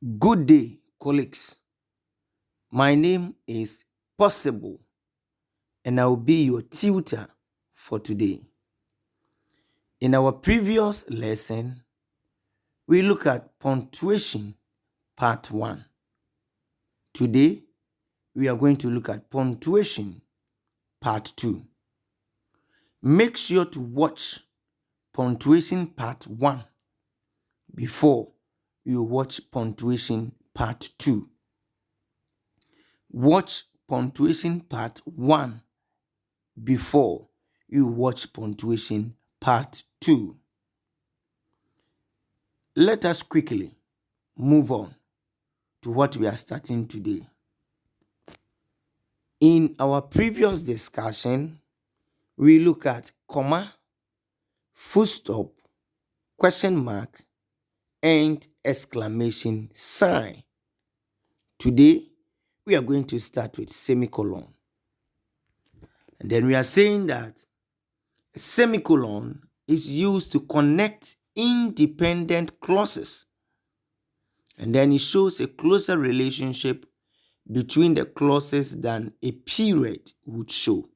Good day, colleagues. My name is Possible, and I will be your tutor for today. In our previous lesson, we look at punctuation part 1. Today, we are going to look at punctuation part 2. Make sure to watch punctuation part 1 before you watch punctuation part 2. Watch punctuation part 1 before you watch punctuation part 2. Let us quickly move on to what we are starting today. In our previous discussion, we look at comma, full stop, question mark, and exclamation sign. Today, we are going to start with semicolon. And then we are saying that a semicolon is used to connect independent clauses. And then it shows a closer relationship between the clauses than a period would show.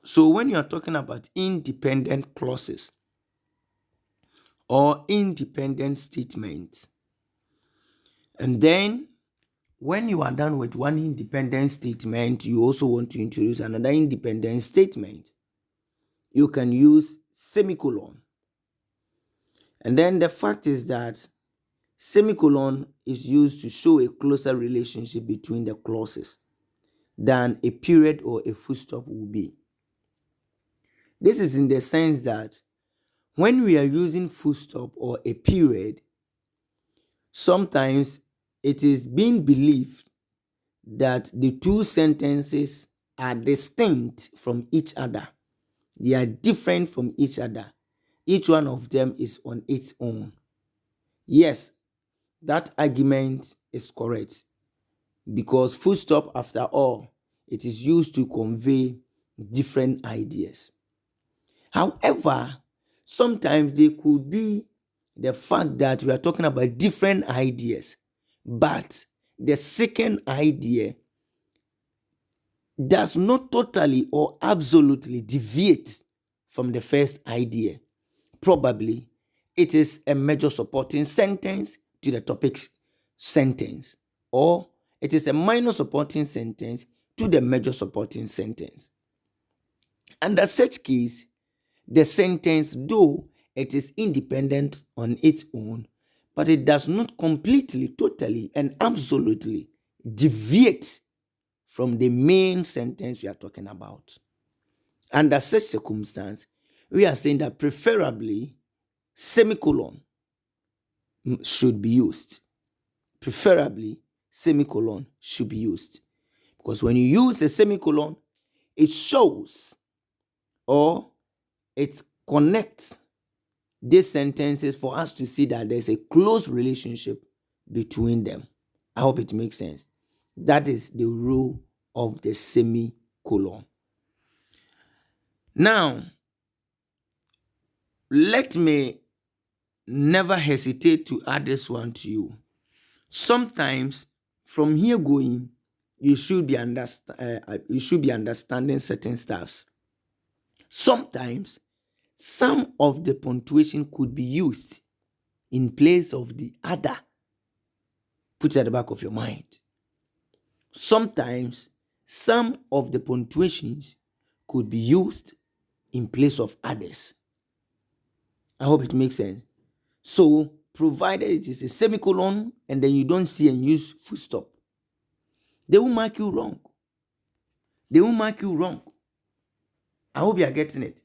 So when you are talking about independent clauses or independent statements, and then when you are done with one independent statement, you also want to introduce another independent statement, you can use semicolon. And then the fact is that semicolon is used to show a closer relationship between the clauses than a period or a full stop will be. This is in the sense that when we are using full stop or a period, sometimes it is being believed that the two sentences are distinct from each other. They are different from each other. Each one of them is on its own. Yes, that argument is correct because full stop, after all, it is used to convey different ideas. However, sometimes there could be the fact that we are talking about different ideas, but the second idea does not totally or absolutely deviate from the first idea. Probably it is a major supporting sentence to the topic's sentence, or it is a minor supporting sentence to the major supporting sentence. Under such case, the sentence, though it is independent on its own, but it does not completely, totally, and absolutely deviate from the main sentence we are talking about. Under such circumstance, we are saying that preferably semicolon should be used. Preferably semicolon should be used. Because when you use a semicolon, it shows or it connects these sentences for us to see that there's a close relationship between them. I hope it makes sense. That is the rule of the semicolon. Now, let me never hesitate to add this one to you. Sometimes, from here going, you should be understanding certain stuffs. Sometimes, some of the punctuation could be used in place of the other. Put it at the back of your mind. Sometimes, some of the punctuations could be used in place of others. I hope it makes sense. So, provided it is a semicolon and then you don't see and use full stop, they will mark you wrong. They will mark you wrong. I hope you are getting it.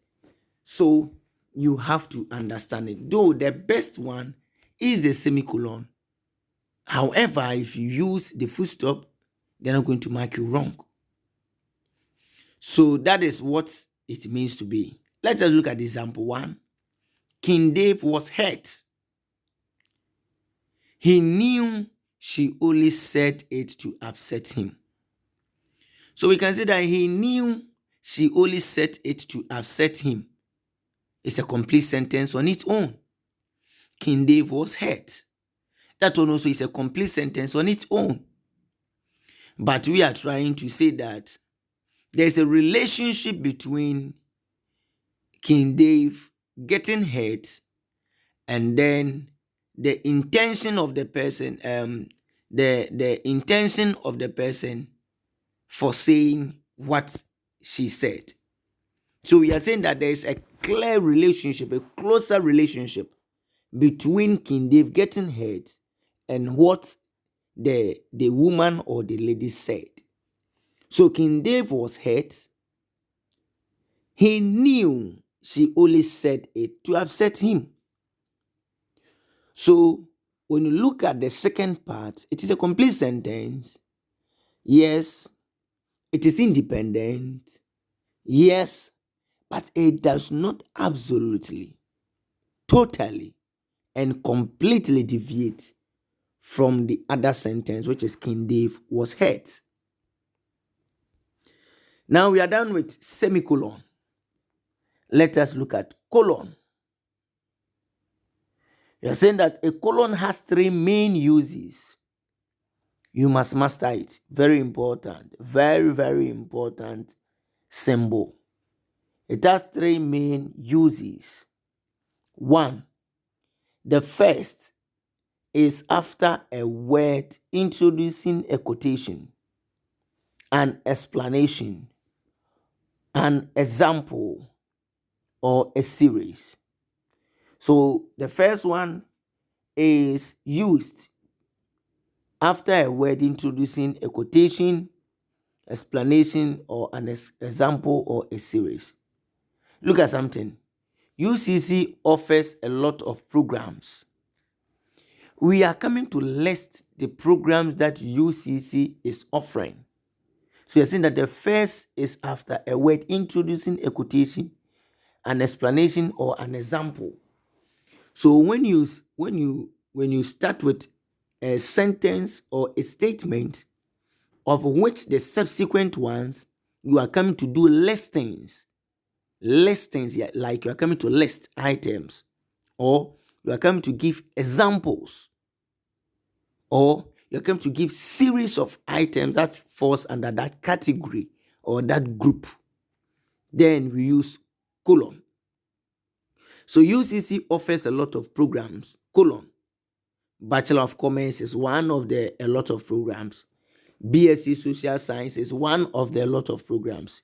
So, you have to understand it. Though the best one is the semicolon. However, if you use the full stop, they're not going to mark you wrong. So, that is what it means to be. Let's just look at example 1. King Dave was hurt. He knew she only said it to upset him. So we can say that he knew she only said it to upset him. It's a complete sentence on its own. King Dave was hurt. That one also is a complete sentence on its own. But we are trying to say that there's a relationship between King Dave getting hurt and then the intention of the person, the intention of the person for saying what she said. So we are saying that there is a clear relationship, a closer relationship between King Dave getting hurt and what the woman or the lady said. So King Dave was hurt. He knew she only said it to upset him. So when you look at the second part, it is a complete sentence. Yes, it is independent. Yes, but it does not absolutely, totally, and completely deviate from the other sentence, which is King Dave was hurt. Now we are done with semicolon. Let us look at colon. We are saying that a colon has three main uses. You must master it. Very important. Very, very important symbol. It has three main uses. One, the first is after a word introducing a quotation, an explanation, an example, or a series. So the first one is used after a word introducing a quotation, explanation, or an example or a series. Look at something. UCC offers a lot of programs. We are coming to list the programs that UCC is offering. So you're saying that the first is after a word introducing a quotation, an explanation, or an example. So when you start with a sentence or a statement of which the subsequent ones you are coming to do listings, yeah, like you are coming to list items, or you are coming to give examples, or you're going to give series of items that falls under that category or that group, then we use colon. So UCC offers a lot of programs. Colon. Bachelor of Commerce is one of a lot of programs. BSc Social Science is one of a lot of programs.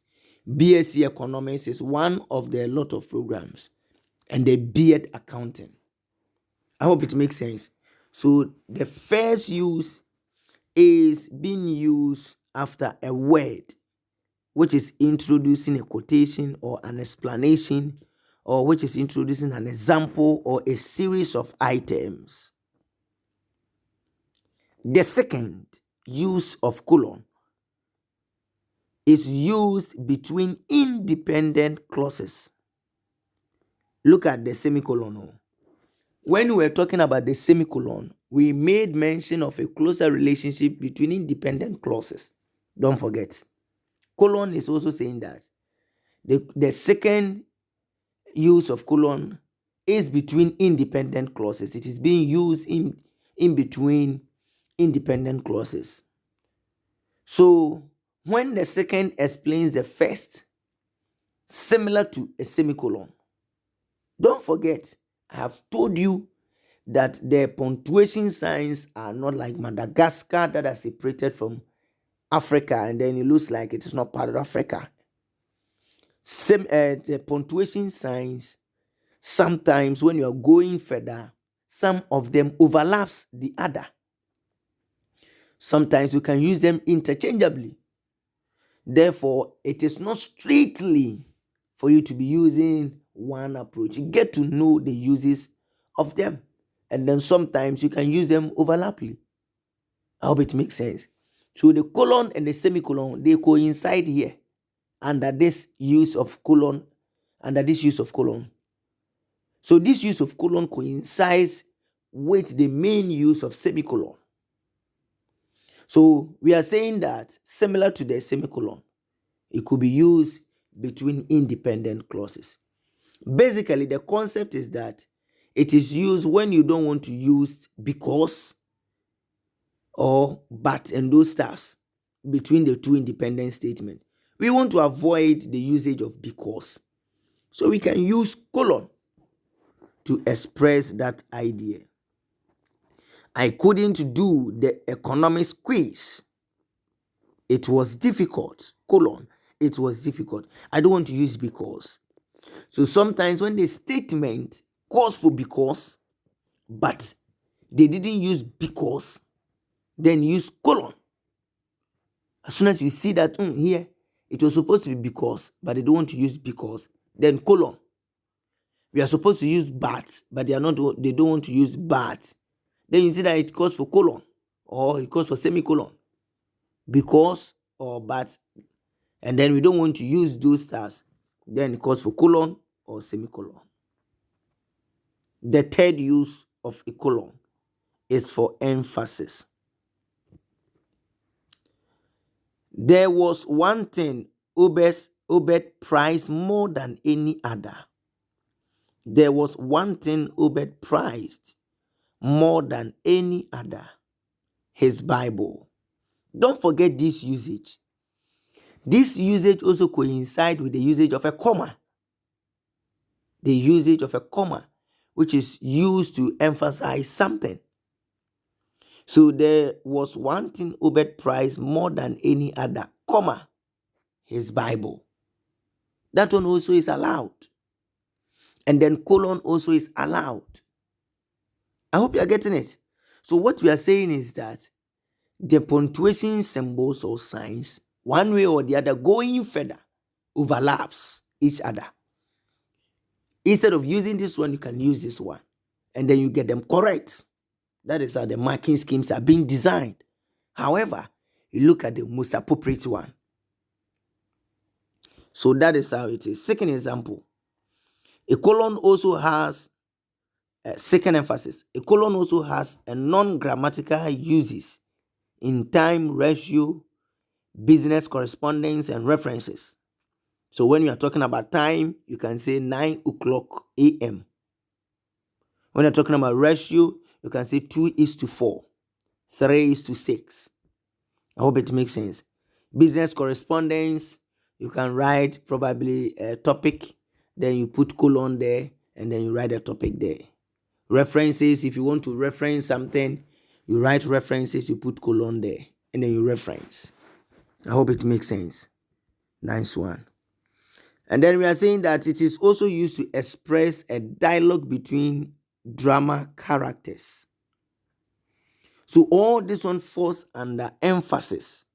BSc Economics is one of a lot of programs. And the B.Ed Accounting. I hope it makes sense. So the first use is being used after a word, which is introducing a quotation or an explanation, or which is introducing an example or a series of items. The second use of colon is used between independent clauses. Look at the semicolon. When we were talking about the semicolon, we made mention of a closer relationship between independent clauses. Don't forget. Colon is also saying that the second use of colon is between independent clauses. It is being used in between independent clauses. So when the second explains the first, similar to a semicolon, don't forget, I have told you that the punctuation signs are not like Madagascar that are separated from Africa and then it looks like it is not part of Africa. The punctuation signs, sometimes when you are going further, some of them overlaps the other. Sometimes you can use them interchangeably. Therefore, it is not strictly for you to be using one approach. You get to know the uses of them. And then sometimes you can use them overlappingly. I hope it makes sense. So the colon and the semicolon, they coincide here under this use of colon, So this use of colon coincides with the main use of semicolon. So we are saying that similar to the semicolon, it could be used between independent clauses. Basically, the concept is that it is used when you don't want to use because or but and those stuffs between the two independent statements. We want to avoid the usage of because. So we can use colon to express that idea. I couldn't do the economics quiz. It was difficult. Colon. It was difficult. I don't want to use because. So sometimes when the statement calls for because, but they didn't use because, then use colon. As soon as you see that here, it was supposed to be because, but they don't want to use because, then colon. We are supposed to use but they don't want to use but. Then you see that it calls for colon or it calls for semicolon. Because or but. And then we don't want to use those stars. Then it calls for colon or semicolon. The third use of a colon is for emphasis. There was one thing Obed prized more than any other. There was one thing Obed prized more than any other. His Bible. Don't forget this usage. This usage also coincides with the usage of a comma. The usage of a comma, which is used to emphasize something. So there was one thing Obed prized more than any other, comma, his Bible. That one also is allowed. And then colon also is allowed. I hope you are getting it. So what we are saying is that the punctuation symbols or signs, one way or the other, going further, overlaps each other. Instead of using this one, you can use this one. And then you get them correct. That is how the marking schemes are being designed. However, you look at the most appropriate one. So that is how it is. Second example. A colon also has a second emphasis. A colon also has a non-grammatical uses in time, ratio, business correspondence, and references. So when you are talking about time, you can say 9 o'clock a.m. When you're talking about ratio, you can say 2:4, 3:6. I hope it makes sense. Business correspondence, you can write probably a topic, then you put colon there, and then you write a topic there. References, if you want to reference something, you write references, you put colon there, and then you reference. I hope it makes sense. Nice one. And then we are saying that it is also used to express a dialogue between drama characters. So all this one falls under emphasis.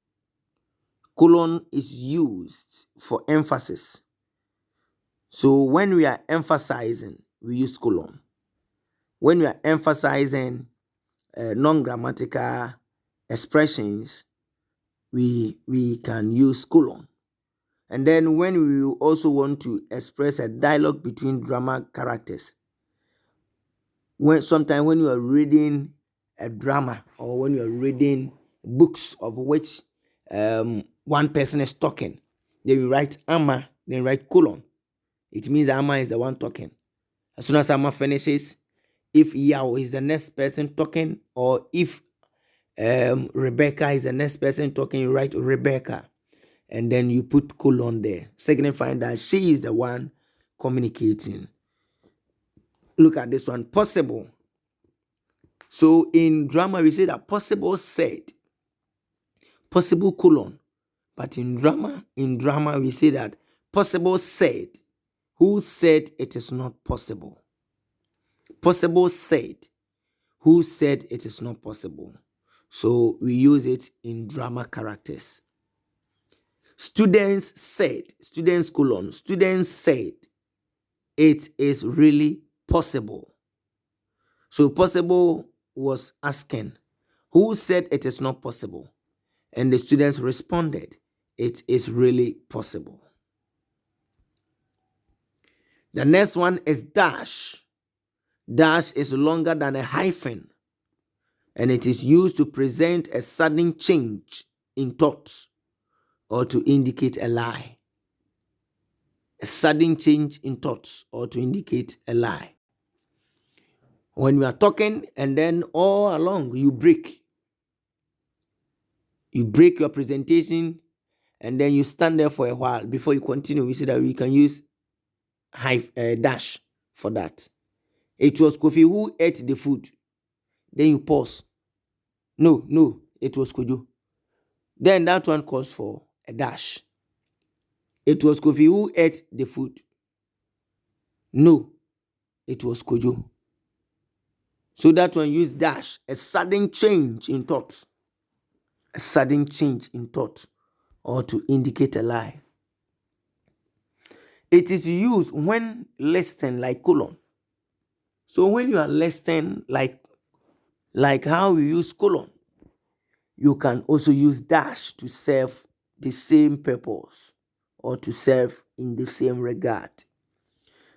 Colon is used for emphasis. So when we are emphasizing, we use colon. When we are emphasizing non-grammatical expressions, we can use colon. And then when we also want to express a dialogue between drama characters, sometimes when you are reading a drama or when you are reading books of which one person is talking, then you write Amma, then write colon. It means Amma is the one talking. As soon as Amma finishes, if Yao is the next person talking, or if Rebecca is the next person talking, you write Rebecca. And then you put colon there, signifying that she is the one communicating. Look at this one, possible. So in drama, we say that possible said, possible colon. But in drama, we say that possible said, who said it is not possible. Possible said, who said it is not possible. So we use it in drama characters. Students said, students colon, students said it is really possible. So possible was asking, who said it is not possible? And the students responded, it is really possible. The next one is dash. Dash is longer than a hyphen, and it is used to present a sudden change in thought or to indicate a lie. A sudden change in thoughts or to indicate a lie. When you are talking and then all along you break, You break your presentation and then you stand there for a while before you continue. We see that we can use dash for that. It was Kofi who ate the food. Then you pause. No, it was Kojo. Then that one calls for a dash. It was Kofi who ate the food. No, it was Kojo. So that one use dash, a sudden change in thought. A sudden change in thought, or to indicate a lie. It is used when listing like colon. So when you are listing like how we use colon, you can also use dash to serve the same purpose or to serve in the same regard.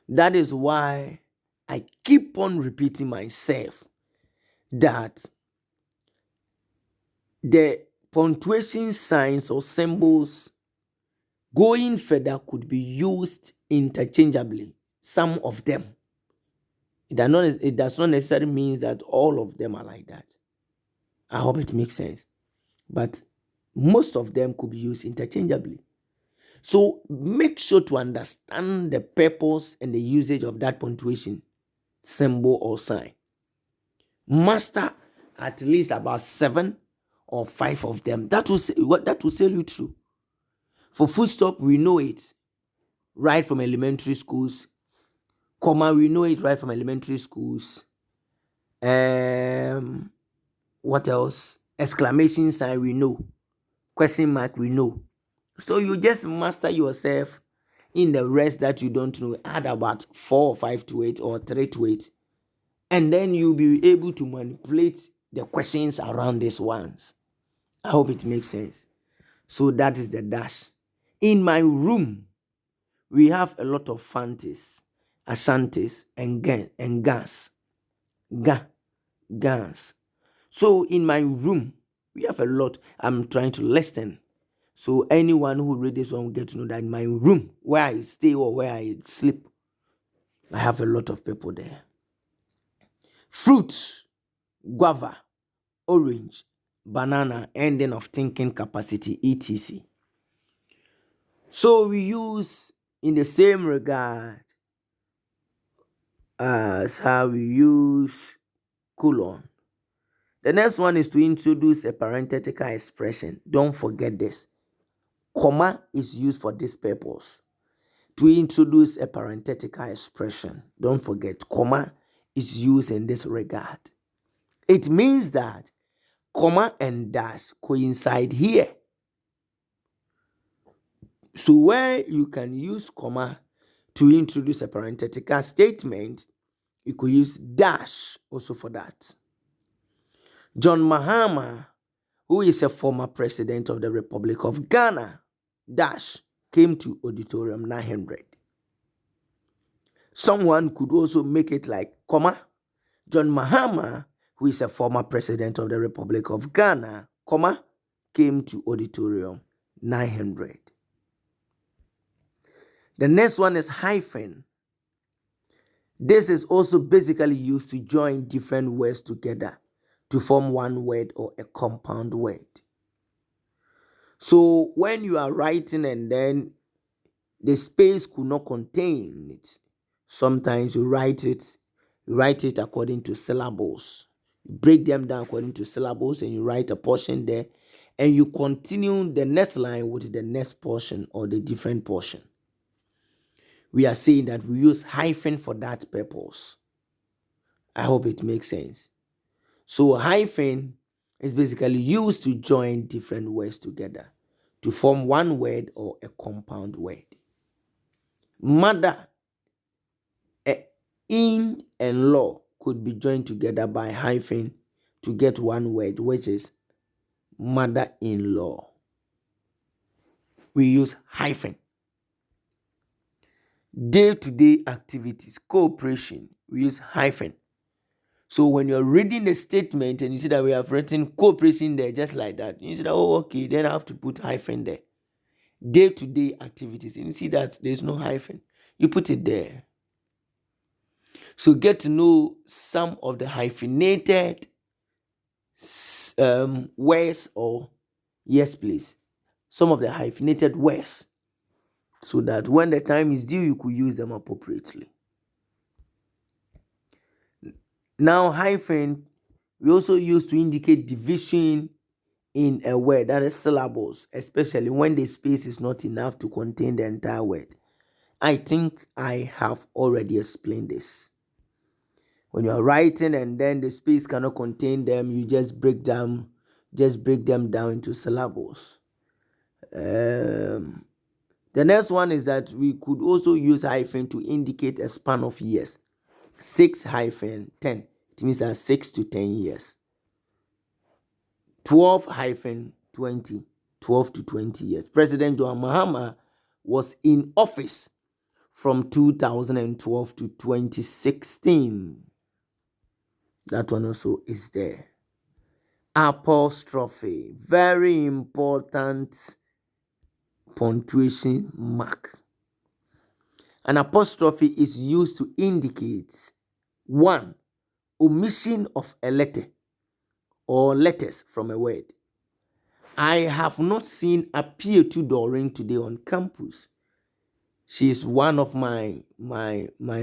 That is why I keep on repeating myself that the punctuation signs or symbols going further could be used interchangeably. Some of them. It does not necessarily mean that all of them are like that. I hope it makes sense. But most of them could be used interchangeably. So make sure to understand the purpose and the usage of that punctuation symbol or sign. Master at least about 7 or 5 of them. That will sail you through. For full stop, we know it right from elementary schools. Comma, we know it right from elementary schools. What else? Exclamation sign, we know. Question mark, we know. So you just master yourself in the rest that you don't know. Add about 4 or 5 to it or 3 to it. And then you'll be able to manipulate the questions around these ones. I hope it makes sense. So that is the dash. In my room, we have a lot of fantes, ashantes, and gas. Gas. So in my room, we have a lot. I'm trying to listen. So anyone who read this one will get to know that in my room, where I stay or where I sleep, I have a lot of people there. Fruits, guava, orange, banana, ending of thinking capacity, etc. So we use in the same regard as how we use colon. The next one is to introduce a parenthetical expression. Don't forget this. Comma is used for this purpose. To introduce a parenthetical expression. Don't forget, comma is used in this regard. It means that comma and dash coincide here. So where you can use comma to introduce a parenthetical statement, you could use dash also for that. John Mahama, who is a former president of the Republic of Ghana, dash came to auditorium 900. Someone could also make it like comma. John Mahama, who is a former president of the Republic of Ghana, comma, came to auditorium 900. The next one is hyphen. This is also basically used to join different words together to form one word or a compound word. So when you are writing and then the space could not contain it, sometimes you write it according to syllables. You break them down according to syllables and you write a portion there and you continue the next line with the next portion or the different portion. We are saying that we use hyphen for that purpose. I hope it makes sense. So hyphen is basically used to join different words together to form one word or a compound word. Mother, in, and law could be joined together by hyphen to get one word, which is mother-in-law. We use hyphen. Day-to-day activities, cooperation, we use hyphen. So when you're reading the statement and you see that we have written cooperation there just like that, you see that, oh, okay, then I have to put hyphen there. Day-to-day activities, and you see that there's no hyphen. You put it there. So get to know some of the hyphenated words or Yes, please. Some of the hyphenated words, so that when the time is due, you could use them appropriately. Now, hyphen we also use to indicate division in a word, that is syllables, especially when the space is not enough to contain the entire word. I think I have already explained this. When you are writing and then the space cannot contain them, you just break them down into syllables. The next one is that we could also use hyphen to indicate a span of years. 6-10. It means that 6 to 10 years. 12-20. 12 to 20 years. President John Mahama was in office from 2012 to 2016. That one also is there. Apostrophe, very important punctuation mark. An apostrophe is used to indicate 1. Omission of a letter or letters from a word. I have not seen P2 Doreen today on campus. She is one of my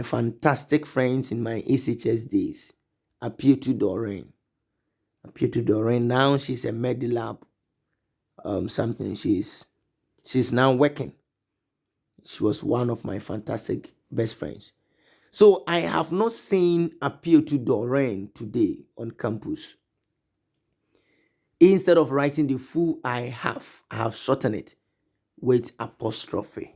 fantastic friends in my ACHS days. P2 Doreen. P2 Doreen. Now she's a Medilab something. She's now working. She was one of my fantastic best friends. So I have not seen P2 Doreen today on campus. Instead of writing the full I have shortened it with apostrophe.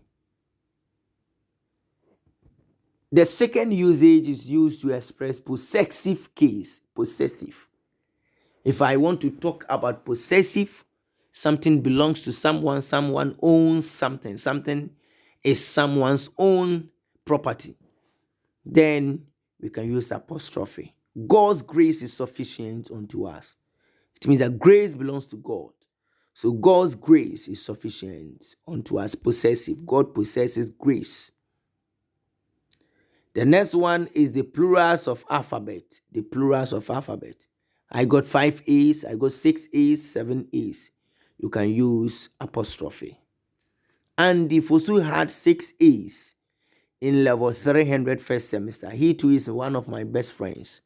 The second usage is used to express possessive case. Possessive. If I want to talk about possessive, something belongs to someone, someone owns something, something is someone's own property, then we can use apostrophe. God's grace is sufficient unto us. It means that grace belongs to God. So God's grace is sufficient unto us. Possessive. God possesses grace. The next one is the plurals of alphabet. The plurals of alphabet. I got 5 A's, I got 6 A's, 7 A's. You can use apostrophe. And the Fosu had 6 A's in level 300 first semester. He too is one of my best friends.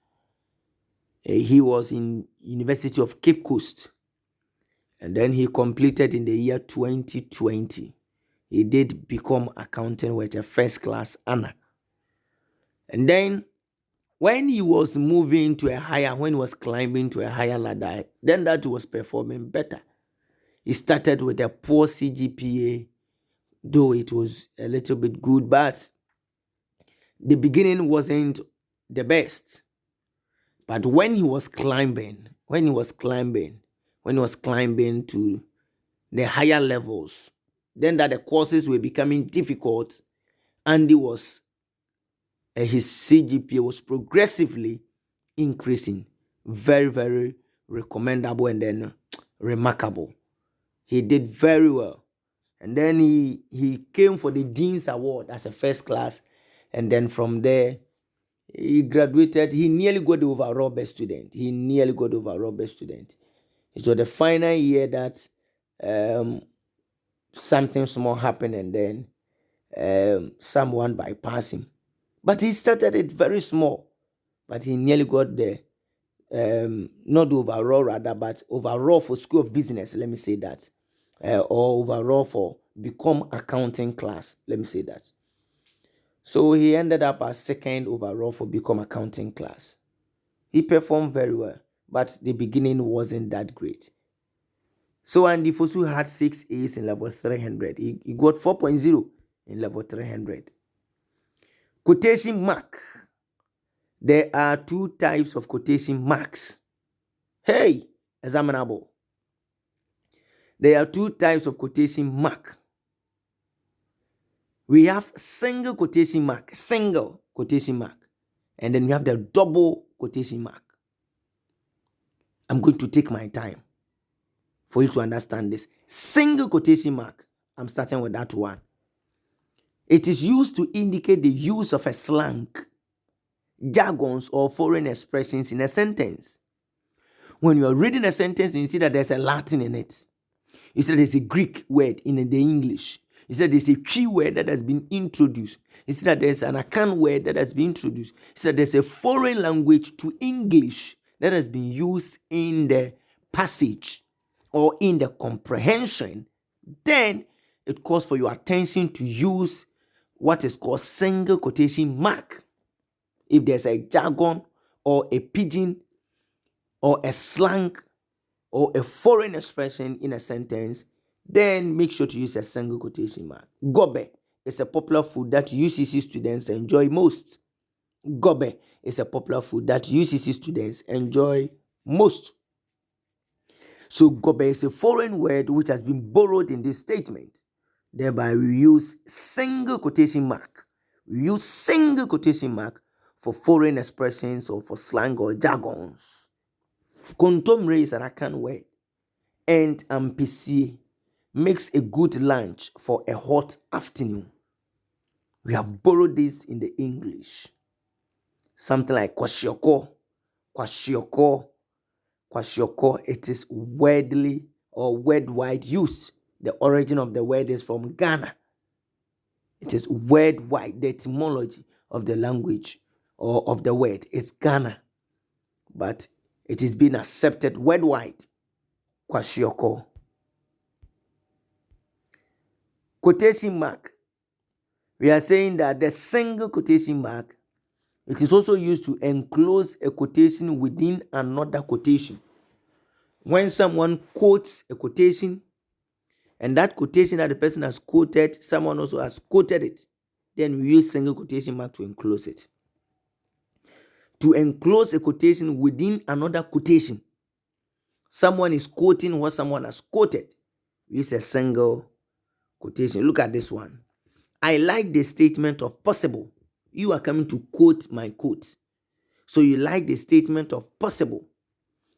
He was in University of Cape Coast. And then he completed in the year 2020. He did become accountant with a first class honor. And then when he was moving to when he was climbing to a higher ladder, then that was performing better. He started with a poor CGPA, though it was a little bit good, but the beginning wasn't the best. But when he was climbing to the higher levels, then that the courses were becoming difficult, and his CGPA was progressively increasing. Very, very recommendable and then remarkable. He did very well. And then he came for the Dean's Award as a first class. And then from there, he graduated. He nearly got the overall best student. It was the final year that something small happened, and then someone bypassed him. But he started it very small. But he nearly got the, not the overall rather, but overall for School of Business, let me say that. Or overall for Become Accounting class, let me say that. So he ended up as second overall for Become Accounting class. He performed very well, but the beginning wasn't that great. So Andy Fosu had 6 A's in level 300. He got 4.0 in level 300. Quotation mark. There are 2 types of quotation marks. Hey, examinable. There are 2 types of quotation mark. We have single quotation mark, and then we have the double quotation mark. I'm going to take my time for you to understand this. Single quotation mark, I'm starting with that one. It is used to indicate the use of a slang, jargons, or foreign expressions in a sentence. When you are reading a sentence and you see that there's a Latin in it, You said there's a Greek word in the English. You said there's a key word that has been introduced. You said that there's an Akan word that has been introduced. You said there's a foreign language to English that has been used in the passage or in the comprehension. Then it calls for your attention to use what is called single quotation mark. If there's a jargon or a pidgin or a slang or a foreign expression in a sentence, then make sure to use a single quotation mark. Gobe is a popular food that UCC students enjoy most. Gobe is a popular food that UCC students enjoy most. So gobe is a foreign word which has been borrowed in this statement. Thereby we use single quotation mark. We use single quotation mark for foreign expressions or for slang or jargons. Kontomre is an Akan word. And ampesi makes a good lunch for a hot afternoon. We have borrowed this in the English. Something like kwashioko, kwashioko, kwashioko. It is widely or worldwide used. The origin of the word is from Ghana. It is worldwide. The etymology of the language or of the word is Ghana. But it is being accepted worldwide. Kwashioko. Quotation mark. We are saying that the single quotation mark, it is also used to enclose a quotation within another quotation. When someone quotes a quotation, and that quotation that the person has quoted, someone also has quoted it, then we use single quotation mark to enclose it. To enclose a quotation within another quotation. Someone is quoting what someone has quoted. We use a single quotation. Look at this one. I like the statement of possible. You are coming to quote my quote. So you like the statement of possible.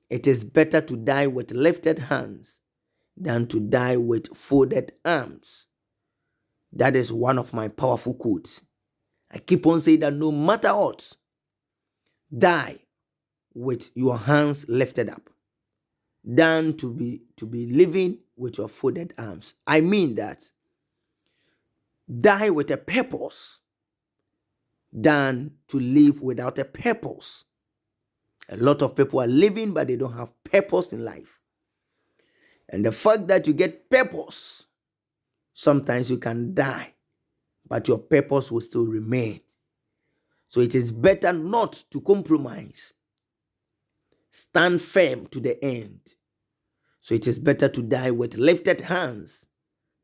It is better to die with lifted hands than to die with folded arms. That is one of my powerful quotes. I keep on saying that no matter what, die with your hands lifted up than to be living with your folded arms. I mean that die with a purpose than to live without a purpose. A lot of people are living, but they don't have purpose in life. And the fact that you get purpose, sometimes you can die, but your purpose will still remain. So it is better not to compromise. Stand firm to the end. So it is better to die with lifted hands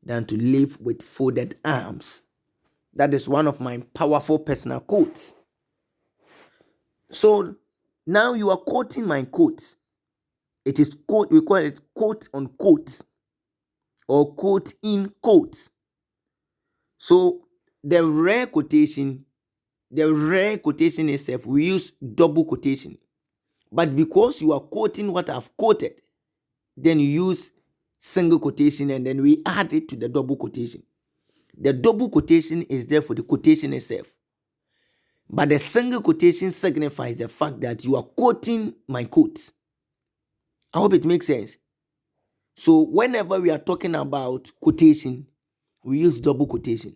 than to live with folded arms. That is one of my powerful personal quotes. So now you are quoting my quote. It is quote, we call it quote on quote or quote in quote. So the rare quotation itself, we use double quotation. But because you are quoting what I've quoted, then you use single quotation and then we add it to the double quotation. The double quotation is there for the quotation itself. But the single quotation signifies the fact that you are quoting my quote. I hope it makes sense. So whenever we are talking about quotation, we use double quotation.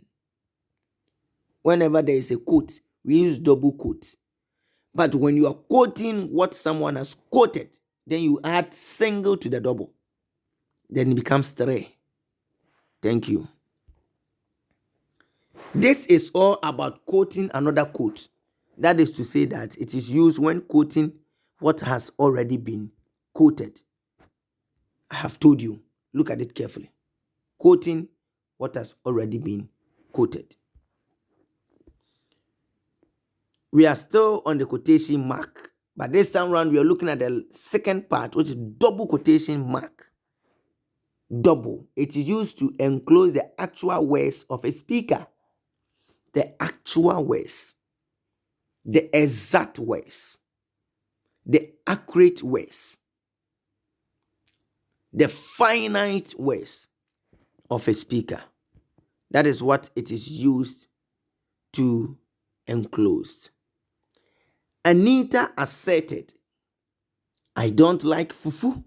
Whenever there is a quote, we use double quote. But when you are quoting what someone has quoted, then you add single to the double. Then it becomes three. Thank you. This is all about quoting another quote. That is to say that it is used when quoting what has already been quoted. I have told you. Look at it carefully. Quoting what has already been quoted. We are still on the quotation mark, but this time around we are looking at the second part, which is double quotation mark. Double. It is used to enclose the actual words of a speaker. The actual words. The exact words. The accurate words. The finite words of a speaker. That is what it is used to enclose. Anita asserted, I don't like fufu.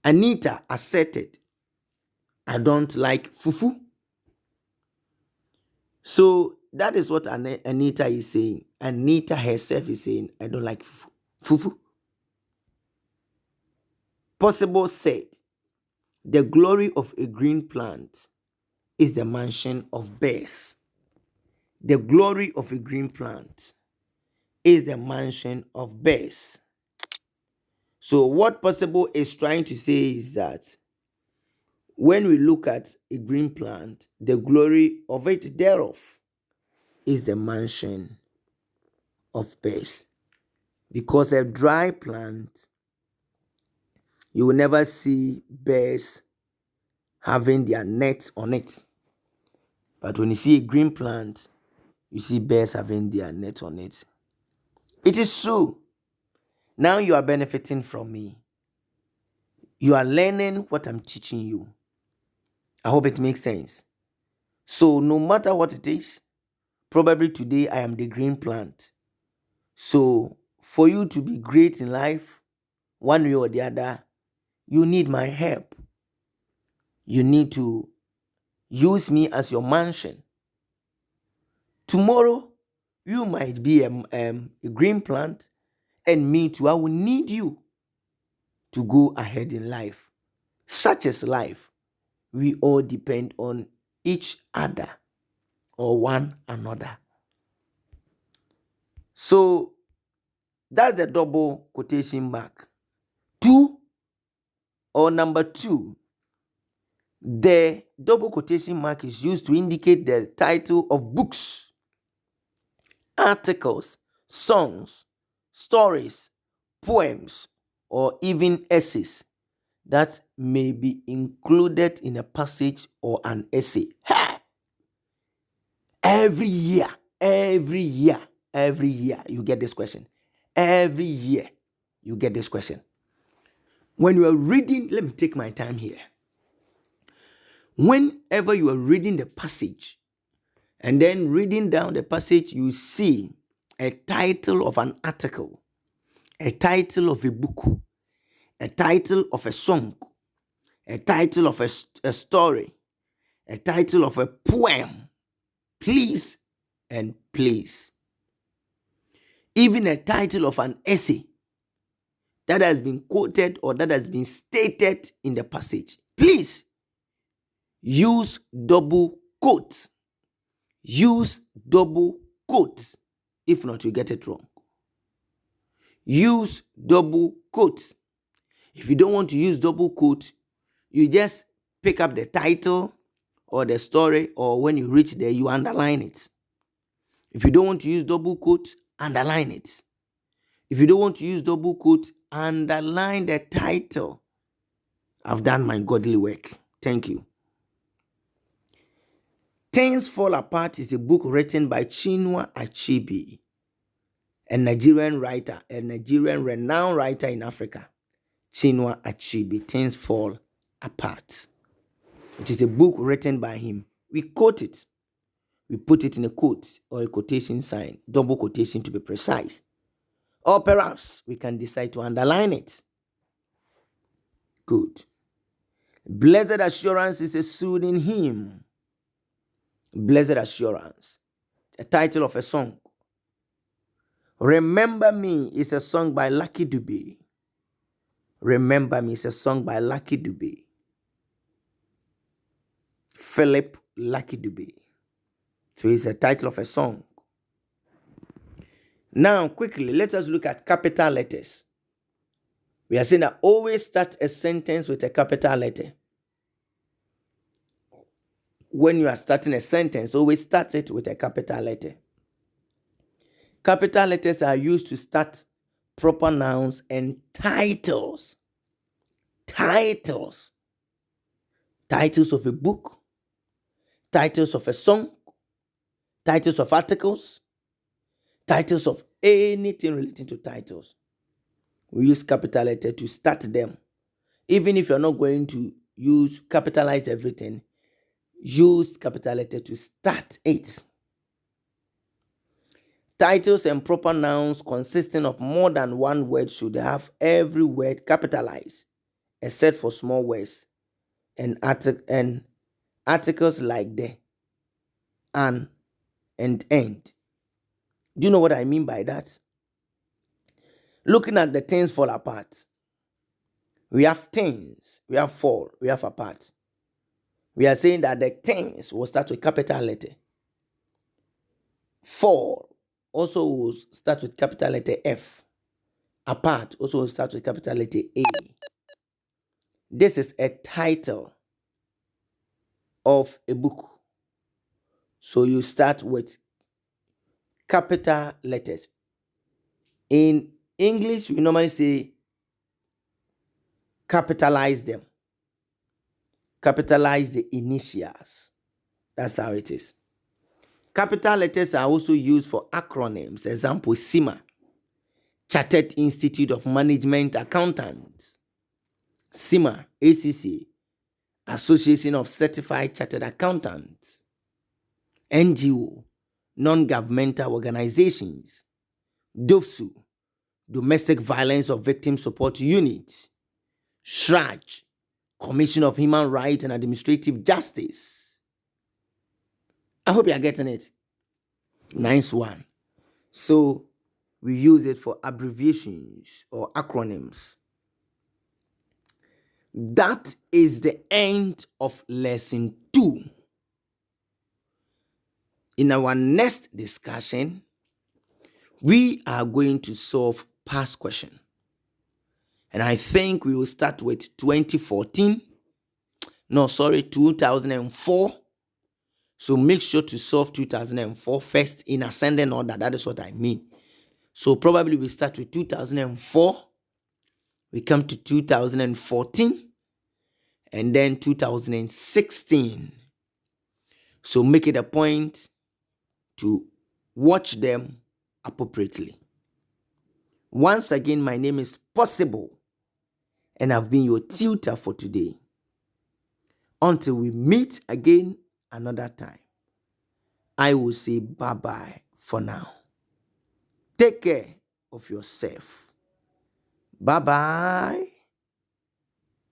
Anita asserted, I don't like fufu. So that is what Anita is saying. Anita herself is saying, I don't like fufu. Fufu. Possible said, the glory of a green plant is the mansion of bears. The glory of a green plant is the mansion of bears. So what Possible is trying to say is that when we look at a green plant, the glory of it thereof is the mansion of bears. Because a dry plant, you will never see bears having their nets on it. But when you see a green plant, you see bears having their net on it. It is true. Now you are benefiting from me. You are learning what I'm teaching you. I hope it makes sense. So no matter what it is, probably today I am the green plant. So for you to be great in life, one way or the other, you need my help. You need to use me as your mansion. Tomorrow, you might be a green plant, and me too, I will need you to go ahead in life. Such is life. We all depend on each other or one another. So that's the double quotation mark. Number two, the double quotation mark is used to indicate the title of books, articles, songs, stories, poems, or even essays that may be included in a passage or an essay. Every year, you get this question. Every year, you get this question. When you are reading, let me take my time here. Whenever you are reading the passage, and then reading down the passage, you see a title of an article, a title of a book, a title of a song, a title of a story, a title of a poem. Please and please. Even a title of an essay that has been quoted or that has been stated in the passage. Please use double quotes. Use double quotes. If not, you get it wrong. Use double quotes. If you don't want to use double quotes, you just pick up the title or the story, or when you reach there, you underline it. If you don't want to use double quotes, underline it. If you don't want to use double quotes, underline the title. I've done my godly work. Thank you. Things Fall Apart is a book written by Chinua Achebe, a Nigerian writer, a Nigerian renowned writer in Africa. Chinua Achebe, Things Fall Apart. It is a book written by him. We quote it. We put it in a quote or a quotation sign, double quotation to be precise. Or perhaps we can decide to underline it. Good. Blessed Assurance is a soothing hymn. Blessed Assurance, a title of a song. Remember Me is a song by Lucky Dube. Remember Me is a song by Lucky Dube. Philip Lucky Dube. So it's a title of a song. Now, quickly, let us look at capital letters. We are saying that always start a sentence with a capital letter. When you are starting a sentence, always start it with a capital letter. Capital letters are used to start proper nouns and titles. Titles. Titles of a book, titles of a song, titles of articles, titles of anything relating to titles. We use capital letter to start them. Even if you're not going to capitalize everything, use capital letter to start it. Titles and proper nouns consisting of more than one word should have every word capitalized except for small words and articles like the, an, and end. Do you know what I mean by that? Looking at the things fall apart. We have things, we have fall, we have apart. We are saying that the things will start with capital letter. Fall also will start with capital letter F. Apart also will start with capital letter A. This is a title of a book. So you start with capital letters. In English, we normally say capitalize them. Capitalize the initials. That's how it is. Capital letters are also used for acronyms. Example, CIMA, Chartered Institute of Management Accountants. CIMA, ACC, Association of Certified Chartered Accountants. NGO, Non-Governmental Organizations. DOVSU, Domestic Violence of Victim Support Unit. SHRAJ, Commission of Human Rights and Administrative Justice. I hope you are getting it. Nice one. So we use it for abbreviations or acronyms. That is the end of lesson 2. In our next discussion, we are going to solve past question. And I think we will start with 2004. So make sure to solve 2004 first in ascending order. That is what I mean. So probably we start with 2004. We come to 2014. And then 2016. So make it a point to watch them appropriately. Once again, my name is Possible, and I've been your tutor for today. Until we meet again another time, I will say bye-bye for now. Take care of yourself. Bye-bye.